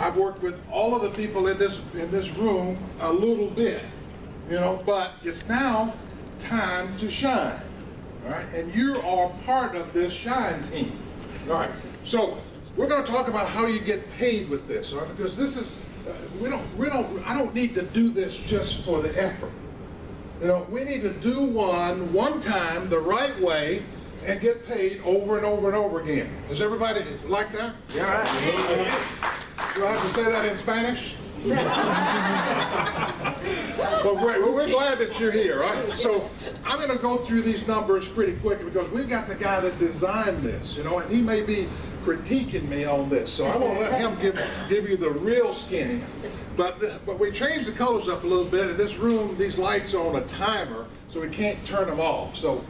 I've worked with all of the people in this room a little bit, you know, but it's now time to shine, all right? And you are part of this shine team, all right? So we're going to talk about how you get paid with this, all right? Because this is, I don't need to do this just for the effort. You know, we need to do one time the right way and get paid over and over and over again. Does everybody like that? Yeah. Do I have to say that in Spanish? Well, great. Well, we're glad that you're here. Right? So I'm going to go through these numbers pretty quick because we've got the guy that designed this, you know, and he may be critiquing me on this. So I'm going to let him give you the real skinny. But we changed the colors up a little bit. In this room, these lights are on a timer, so we can't turn them off. So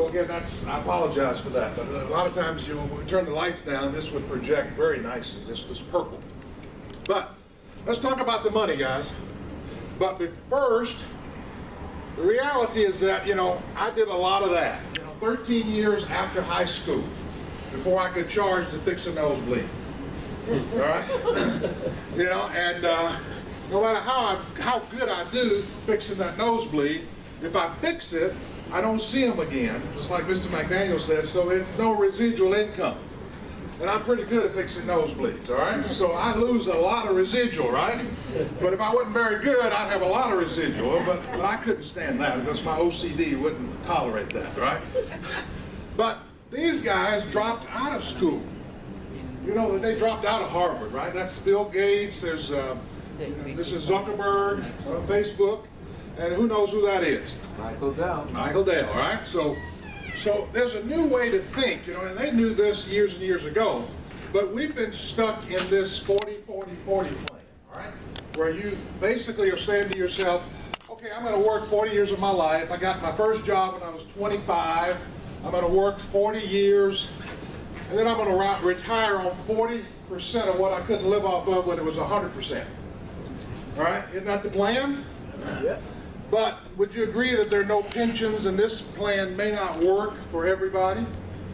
again, I apologize for that. But a lot of times, you know, when we turn the lights down, this would project very nicely. This was purple. But let's talk about the money, guys. But first, the reality is that, you know, I did a lot of that. You know, 13 years after high school, before I could charge to fix a nosebleed. All right? You know, and no matter how good I do fixing that nosebleed, if I fix it, I don't see them again, just like Mr. McDaniel said, so it's no residual income. And I'm pretty good at fixing nosebleeds, all right? So I lose a lot of residual, right? But if I wasn't very good, I'd have a lot of residual, but I couldn't stand that because my OCD wouldn't tolerate that, right? But these guys dropped out of school. You know, they dropped out of Harvard, right? That's Bill Gates, this is Zuckerberg on Facebook, and who knows who that is? Michael Dell. Michael Dell, all right? So there's a new way to think, you know, and they knew this years and years ago, but we've been stuck in this 40-40-40 plan, all right? Where you basically are saying to yourself, okay, I'm going to work 40 years of my life. I got my first job when I was 25. I'm going to work 40 years, and then I'm going to retire on 40% of what I couldn't live off of when it was 100%. All right? Isn't that the plan? Yeah. But would you agree that there are no pensions and this plan may not work for everybody?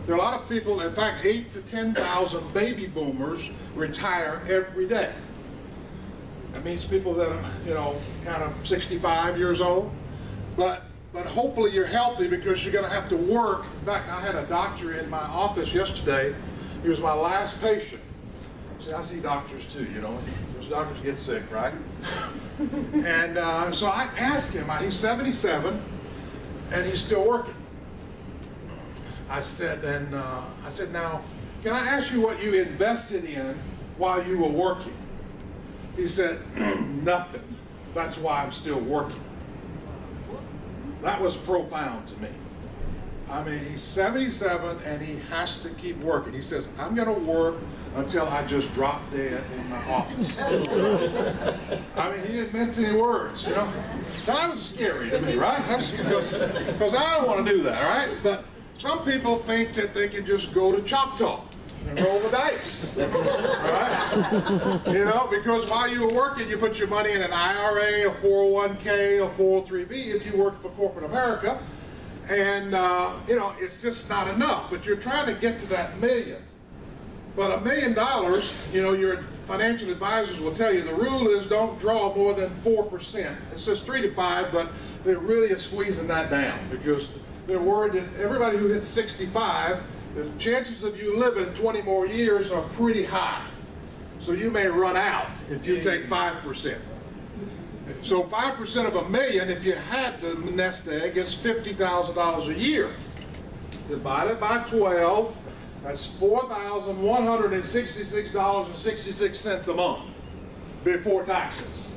There are a lot of people, in fact, 8,000 to 10,000 baby boomers retire every day. That means people that are, you know, kind of 65 years old. But hopefully you're healthy because you're going to have to work. In fact, I had a doctor in my office yesterday. He was my last patient. See, I see doctors too, you know. Those doctors get sick, right? And so I asked him, he's 77, and he's still working. I said, now, can I ask you what you invested in while you were working? He said, nothing. That's why I'm still working. That was profound to me. I mean, he's 77 and he has to keep working. He says, I'm going to work until I just drop dead in my office. I mean, he didn't mince any words, you know. That was scary to me, right? Because I don't want to do that, right? But some people think that they can just go to Choctaw and roll the dice, right? You know, because while you were working, you put your money in an IRA, a 401k, a 403b if you worked for corporate America. And, you know, it's just not enough. But you're trying to get to that million. But $1 million, you know, your financial advisors will tell you the rule is don't draw more than 4%. It says 3 to 5, but they really are squeezing that down because they're worried that everybody who hits 65, the chances of you living 20 more years are pretty high. So you may run out if you take 5%. So 5% of $1 million, if you had the nest egg, is $50,000 a year. Divided by 12, that's $4,166.66 a month before taxes.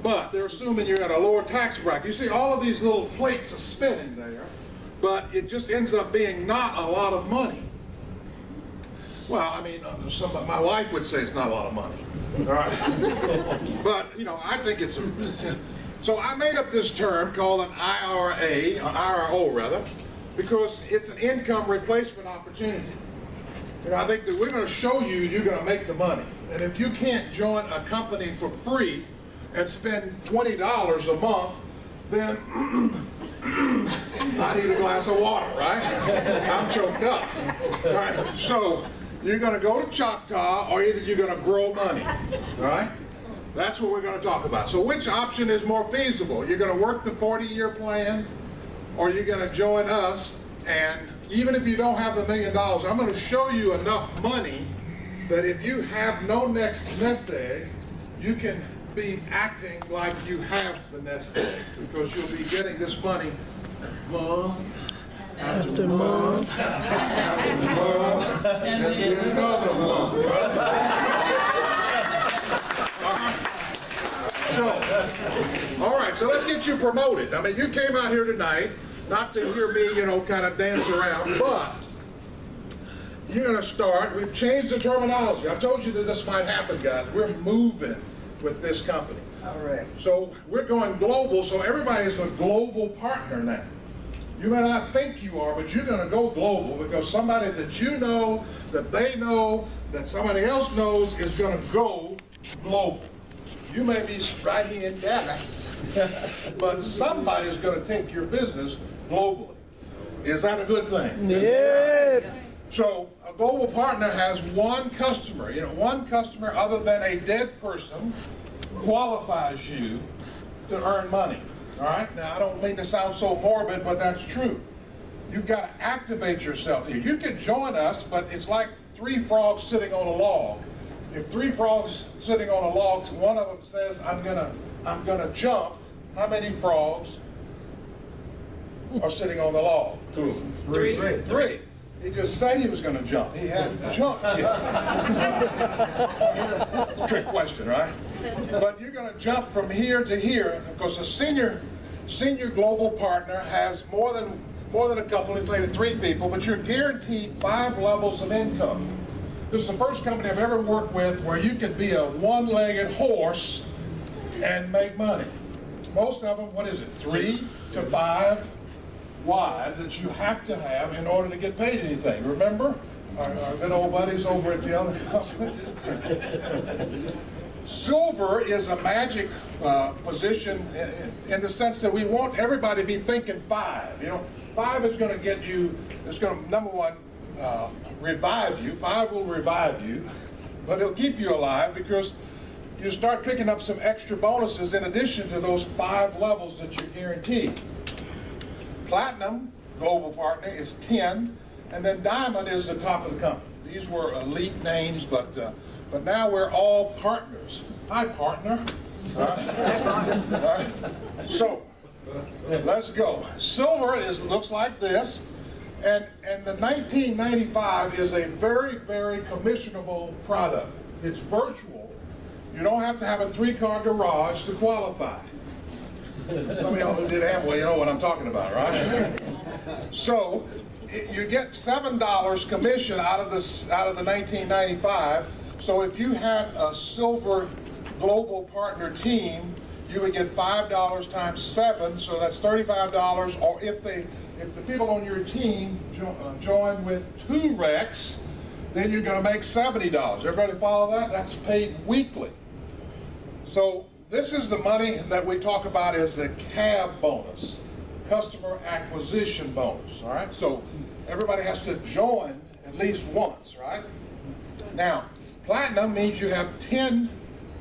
But they're assuming you're in a lower tax bracket. You see all of these little plates are spinning there, but it just ends up being not a lot of money. Well, I mean, my wife would say it's not a lot of money. All right. But, you know, I think it's a... So I made up this term called an IRA, an IRO rather, because it's an income replacement opportunity. You know, I think that we're going to show you you're going to make the money. And if you can't join a company for free and spend $20 a month, then I need a glass of water, right? I'm choked up. All right. So you're going to go to Choctaw, or either you're going to grow money. All right? That's what we're going to talk about. So which option is more feasible? You're going to work the 40-year plan, or you're going to join us, and even if you don't have the $1 million, I'm going to show you enough money that if you have no nest egg, you can be acting like you have the nest egg, because you'll be getting this money month after month after month, and then another month. So, all right, so let's get you promoted. I mean, you came out here tonight not to hear me, you know, kind of dance around, but you're going to start. We've changed the terminology. I told you that this might happen, guys. We're moving with this company. All right. So we're going global, so everybody is a global partner now. You may not think you are, but you're going to go global, because somebody that you know, that they know, that somebody else knows is going to go global. You may be riding in Dallas, but somebody's going to take your business globally. Is that a good thing? Yeah. So a global partner has one customer. You know, one customer other than a dead person qualifies you to earn money. All right? Now, I don't mean to sound so morbid, but that's true. You've got to activate yourself here. You can join us, but it's like 3 frogs sitting on a log. If 3 frogs sitting on a log, one of them says, I'm gonna jump, how many frogs are sitting on the log? 2. 3. He just said he was going to jump. He hadn't jumped yet. Trick question, right? But you're going to jump from here to here, because a senior global partner has more than a couple, it's maybe 3 people, but you're guaranteed 5 levels of income. This is the first company I've ever worked with where you can be a one-legged horse and make money. Most of them, what is it, 3 to 5 wives that you have to have in order to get paid anything. Remember our good old buddies over at the other company? Silver is a magic position in the sense that we want everybody to be thinking 5. You know, 5 is going to get you, it's going to, number one, revive you. 5 will revive you, but it'll keep you alive, because you start picking up some extra bonuses in addition to those 5 levels that you're guaranteed. Platinum, global partner, is 10, and then Diamond is the top of the company. These were elite names, but now we're all partners. Hi, partner. All right. All right. So let's go. Silver looks like this, and the 1995 is a very, very commissionable product. It's virtual. You don't have to have a 3-car garage to qualify. Some of y'all who did Amway, you know what I'm talking about, right? So you get $7 commission out of the 1995. So if you had a silver global partner team, you would get $5 times 7, so that's $35. Or if the people on your team join with 2 recs, then you're going to make $70. Everybody follow that? That's paid weekly. So this is the money that we talk about as the CAB bonus, customer acquisition bonus, all right? So everybody has to join at least once, right? Now, platinum means you have 10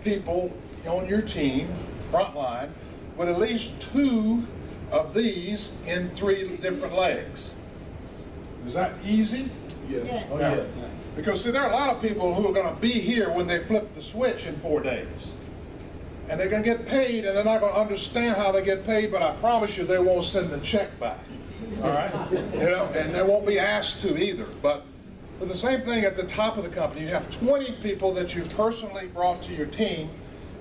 people on your team, frontline, with at least 2 of these in 3 different legs. Is that easy? Yes. Oh, yeah. Because see, there are a lot of people who are going to be here when they flip the switch in 4 days. And they're going to get paid, and they're not going to understand how they get paid, but I promise you they won't send the check back. All right? You know, and they won't be asked to either. But the same thing at the top of the company. You have 20 people that you've personally brought to your team,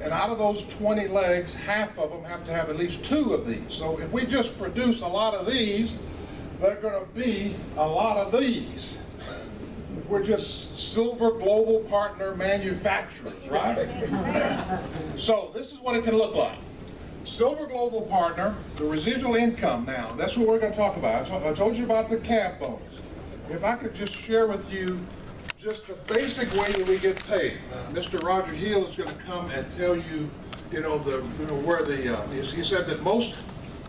and out of those 20 legs, half of them have to have at least 2 of these. So if we just produce a lot of these, they're going to be a lot of these. We're just silver global partner manufacturers, right? So this is what it can look like. Silver global partner, the residual income now, that's what we're going to talk about. I told you about the CAB bonus. If I could just share with you just the basic way that we get paid. Mr. Roger Hill is going to come and tell you, where he said that most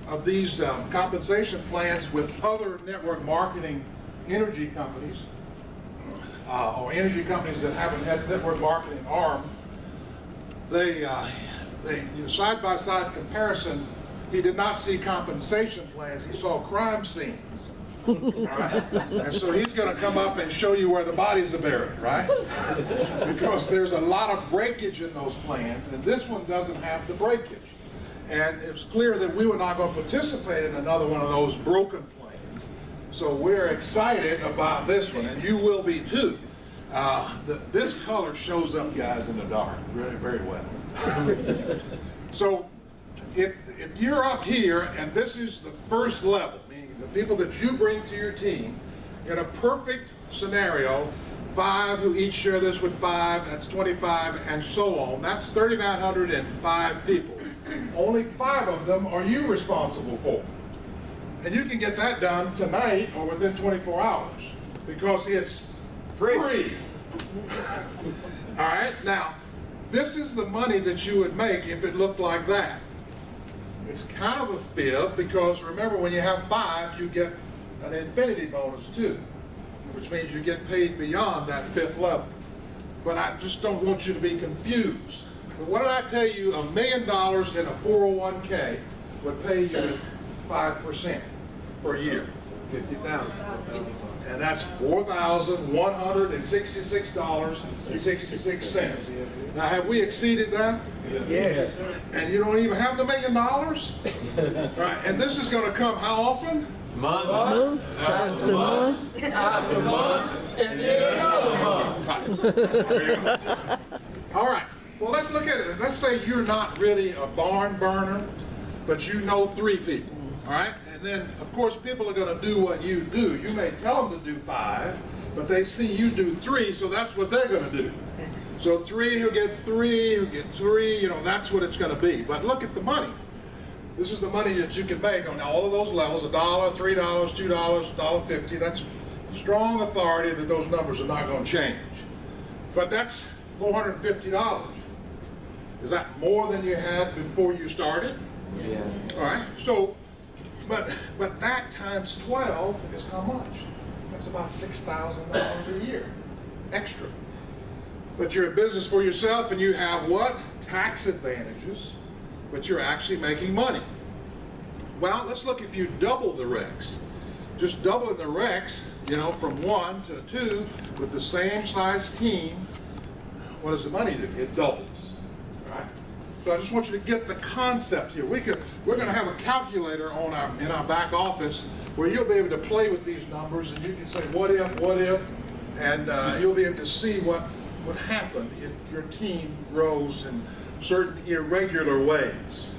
of these compensation plans with other network marketing energy companies or energy companies that haven't had network marketing arm, they side-by-side comparison, he did not see compensation plans, he saw crime scenes. All right? And so he's going to come up and show you where the bodies are buried, right? Because there's a lot of breakage in those plans, and this one doesn't have the breakage. And it's clear that we were not going to participate in another one of those broken plans. So we're excited about this one, and you will be too. This color shows up, guys, in the dark very, very well. So if you're up here, and this is the first level, meaning the people that you bring to your team, in a perfect scenario, 5 who each share this with 5, that's 25, and so on. That's 3,905 people. Only 5 of them are you responsible for. And you can get that done tonight or within 24 hours because it's free. All right, now, this is the money that you would make if it looked like that. It's kind of a fib because remember, when you have 5, you get an infinity bonus too, which means you get paid beyond that 5th level. But I just don't want you to be confused. But what did I tell you? $1 million in a 401k would pay you 5% per year. 50,000. And that's $4,166.66. Now, have we exceeded that? Yes. And you don't even have the $1 million? Right. And this is going to come how often? Month after month after month, and then another month. All right. Well, let's look at it. Let's say you're not really a barn burner, but you know 3 people. All right. And then, of course, people are going to do what you do. You may tell them to do 5, but they see you do 3, so that's what they're going to do. So 3 who get 3, who get 3, you know, that's what it's going to be. But look at the money. This is the money that you can make on all of those levels, $1, $3, $2, $1.50. That's strong authority that those numbers are not going to change. But that's $450. Is that more than you had before you started? Yeah. All right. So, but that times 12 is how much? That's about $6,000 a year extra. But you're in business for yourself and you have what? Tax advantages, but you're actually making money. Well, let's look if you double the RECs. Just doubling the RECs, you know, from 1 to 2 with the same size team, what does the money do? It doubles. Right? So I just want you to get the concept here. We're going to have a calculator in our back office where you'll be able to play with these numbers and you can say what if, and you'll be able to see what would happen if your team grows in certain irregular ways.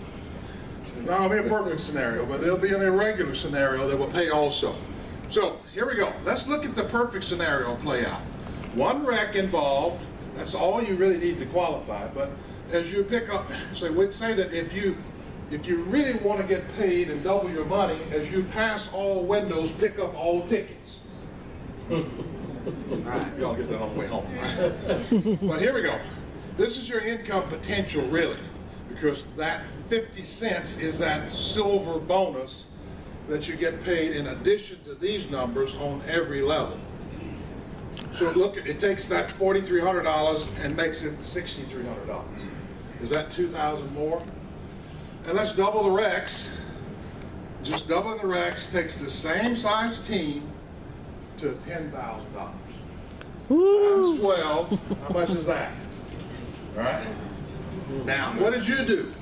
It's not going to be a perfect scenario, but there'll be an irregular scenario that will pay also. So here we go. Let's look at the perfect scenario play out. 1 REC involved. That's all you really need to qualify. But as you pick up, so we'd say that if you really want to get paid and double your money, as you pass all windows, pick up all tickets. All right, y'all get that on the way home. Right? Well, here we go. This is your income potential, really, because that 50 cents is that silver bonus that you get paid in addition to these numbers on every level. So look, it takes that $4,300 and makes it $6,300. Is that $2,000 more? And let's double the RECs. Just doubling the RECs takes the same size team to $10,000. Times 12, how much is that? All right. Now, what did you do?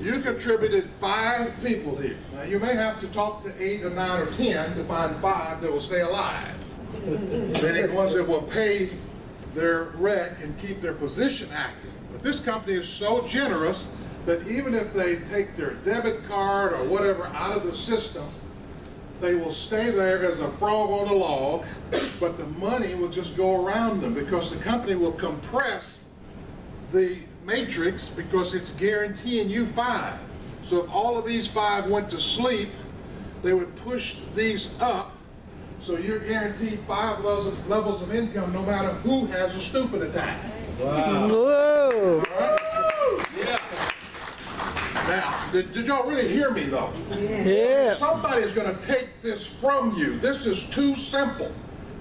You contributed 5 people here. Now, you may have to talk to 8 or 9 or 10 to find 5 that will stay alive. Meaning ones that will pay their REC and keep their position active. But this company is so generous that even if they take their debit card or whatever out of the system, they will stay there as a frog on a log, but the money will just go around them because the company will compress the matrix because it's guaranteeing you 5. So if all of these 5 went to sleep, they would push these up, so you're guaranteed 5 levels of income no matter who has a stupid attack. Wow. Whoa. All right? Yeah. Now, did y'all really hear me though? Yeah. Somebody is going to take this from you. This is too simple.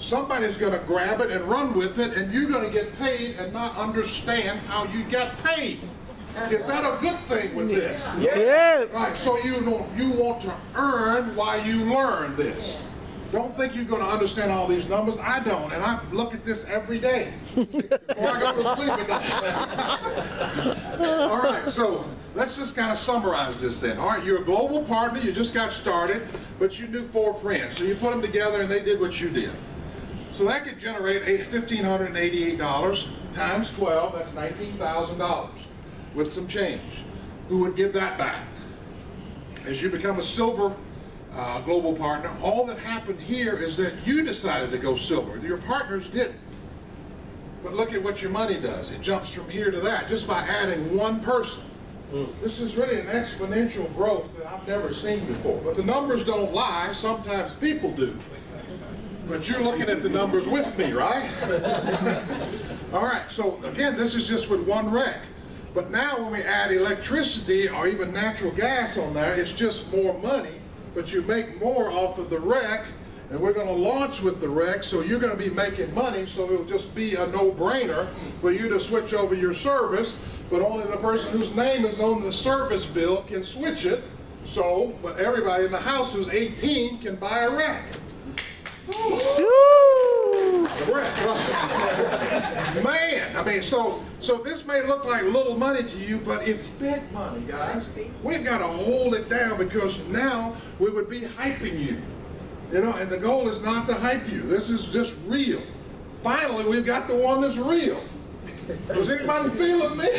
somebody's going to grab it and run with it, and you're going to get paid and not understand how you got paid. Is that a good thing with this? Yeah. Right, so you want to earn while you learn this. Don't think you're going to understand all these numbers. I don't, and I look at this every day before I go to sleep at night. All right, so let's just kind of summarize this then. All right, you're a global partner, you just got started, but you knew 4 friends. So you put them together and they did what you did. So that could generate $1,588 times 12, that's $19,000 with some change. Who would give that back? As you become a silver global partner, all that happened here is that you decided to go silver. Your partners didn't. But look at what your money does. It jumps from here to that just by adding one person. This is really an exponential growth that I've never seen before. But the numbers don't lie. Sometimes people do. But you're looking at the numbers with me, right? All right, so again, this is just with one wreck. But now when we add electricity or even natural gas on there, it's just more money, but you make more off of the wreck, and we're going to launch with the wreck, so you're going to be making money, so it'll just be a no-brainer for you to switch over your service, but only the person whose name is on the service bill can switch it. So, but everybody in the house who's 18 can buy a wreck. Man, I mean, so this may look like little money to you, but it's big money, guys. We've got to hold it down because now we would be hyping you. You know, and the goal is not to hype you. This is just real. Finally, we've got the one that's real. Was anybody feeling me?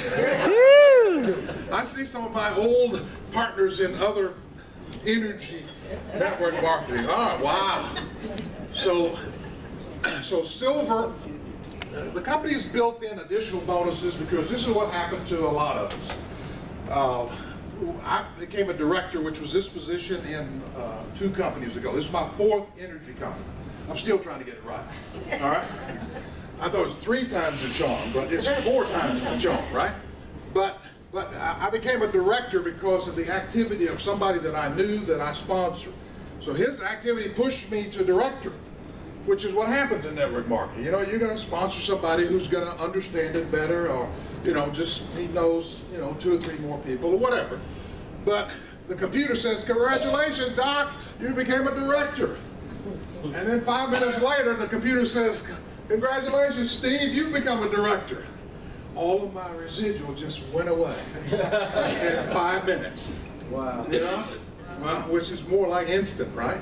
I see some of my old partners in other energy network marketing. Oh, wow. So silver, the company's built in additional bonuses because this is what happened to a lot of us. I became a director, which was this position in 2 companies ago. This is my 4th energy company. I'm still trying to get it right. All right? I thought it was 3 times the charm, but it's 4 times the charm, right? But I became a director because of the activity of somebody that I knew that I sponsored. So his activity pushed me to director, which is what happens in network marketing. You know, you're going to sponsor somebody who's going to understand it better, or, you know, just he knows, you know, 2 or 3 more people or whatever. But the computer says, "Congratulations, Doc, you became a director." And then 5 minutes later, the computer says, "Congratulations, Steve, you've become a director." All of my residual just went away in 5 minutes. Wow. You know? Well, which is more like instant, right?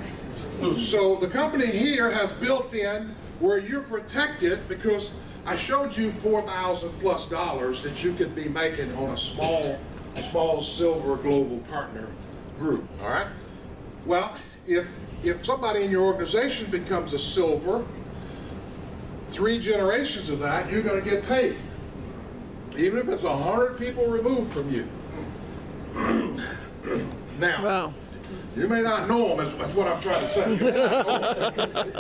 So the company here has built in where you're protected because I showed you $4,000+ that you could be making on a small silver global partner group, all right? Well, if somebody in your organization becomes a silver, 3 generations of that, you're going to get paid. Even if it's 100 people removed from you. Now, Wow. You may not know them, that's what I'm trying to say.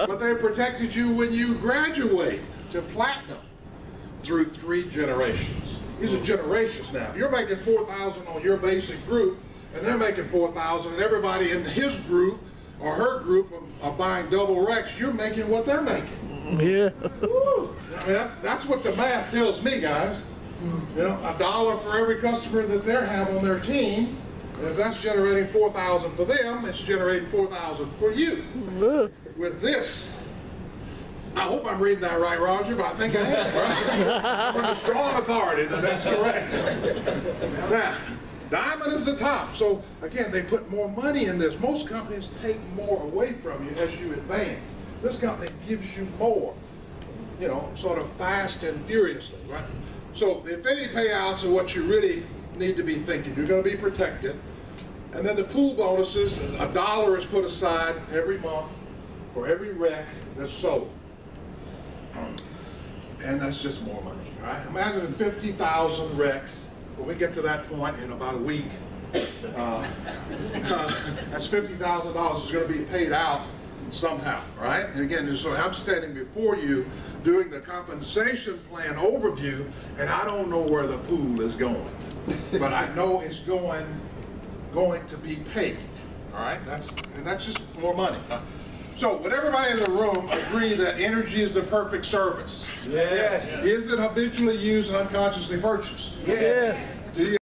But they protected you when you graduate to platinum through 3 generations. These are generations now. If you're making $4,000 on your basic group, and they're making $4,000, and everybody in his group or her group are buying double wrecks, you're making what they're making. Yeah. Woo. I mean, that's what the math tells me, guys. You know, $1 for every customer that they have on their team. And if that's generating $4,000 for them, it's generating $4,000 for you. With this, I hope I'm reading that right, Roger, but I think I am, right? From a strong authority that that's correct. Now, diamond is the top. So again, they put more money in this. Most companies take more away from you as you advance. This company gives you more, you know, sort of fast and furiously, right? So the infinity payouts are what you really need to be thinking. You're going to be protected. And then the pool bonuses, $1 is put aside every month for every wreck that's sold. And that's just more money, all right? Imagine 50,000 wrecks. When we get to that point in about a week, that's $50,000 is going to be paid out somehow, right? And again, so I'm standing before you doing the compensation plan overview, and I don't know where the pool is going, but I know it's going to be paid. All right, that's just more money. So, would everybody in the room agree that energy is the perfect service? Yes. Is it habitually used and unconsciously purchased? Yes. Do you